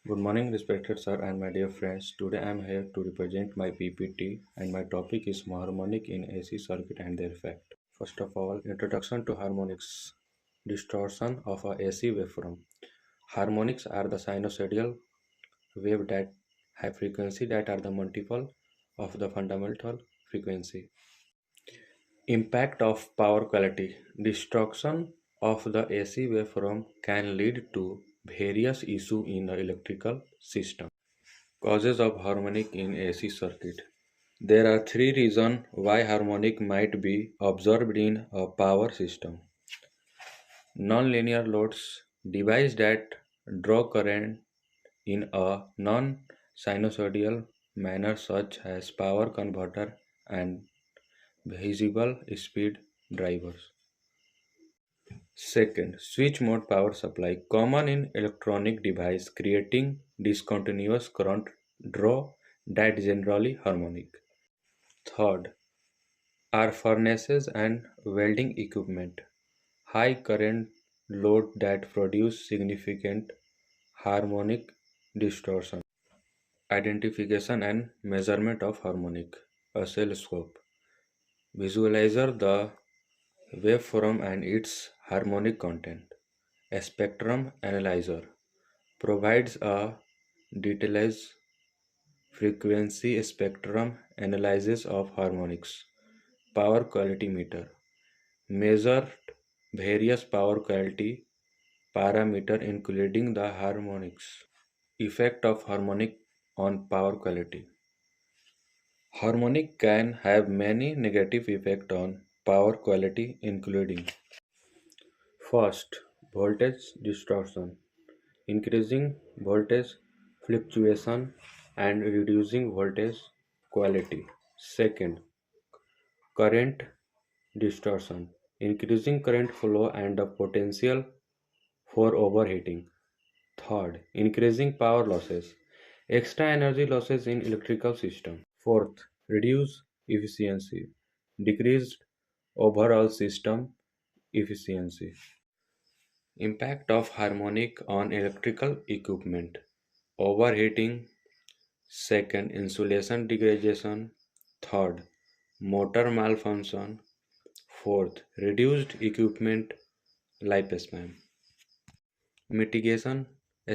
Good morning, respected sir and my dear friends. Today I am here to represent my PPT and my topic is harmonic in AC circuit and their effect. First of all, introduction to harmonics. Distortion of a AC waveform. Harmonics are the sinusoidal wave that have frequency that are the multiple of the fundamental frequency. Impact of power quality. Distortion of the AC waveform can lead to various issues in the electrical system. Causes of harmonic in AC circuit. There are three reasons why harmonic might be observed in a power system. Nonlinear loads, device that draw current in a non-sinusoidal manner such as power converter and visible speed drivers. Second, switch mode power supply, common in electronic device creating discontinuous current draw that generally harmonic. Third, are furnaces and welding equipment, high current load that produce significant harmonic distortion. Identification and measurement of harmonic. Oscilloscope. Visualizer the waveform and its harmonic content. A spectrum analyzer provides a detailed frequency spectrum analysis of harmonics. Power quality meter measured various power quality parameters including the harmonics. Effect of harmonic on power quality. Harmonic can have many negative effects on power quality including first, voltage distortion, increasing voltage fluctuation and reducing voltage quality. Second, current distortion, increasing current flow and the potential for overheating. Third, increasing power losses, extra energy losses in electrical system. Fourth, reduce efficiency, decreased overall system efficiency. Impact of harmonic on electrical equipment. Overheating. Second, insulation degradation. Third, motor malfunction. Fourth, reduced equipment lifespan. Mitigation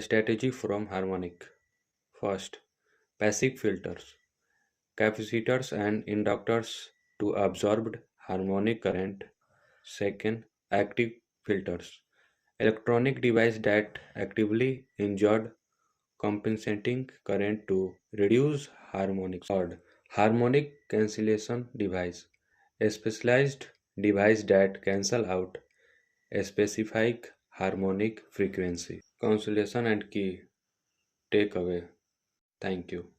strategy from harmonic. First, passive filters, capacitors and inductors to absorb harmonic current. Second, active filters, electronic device that actively injure compensating current to reduce harmonics. Third, harmonic cancellation device, a specialized device that cancel out a specific harmonic frequency. Consolation and key takeaway. Thank you.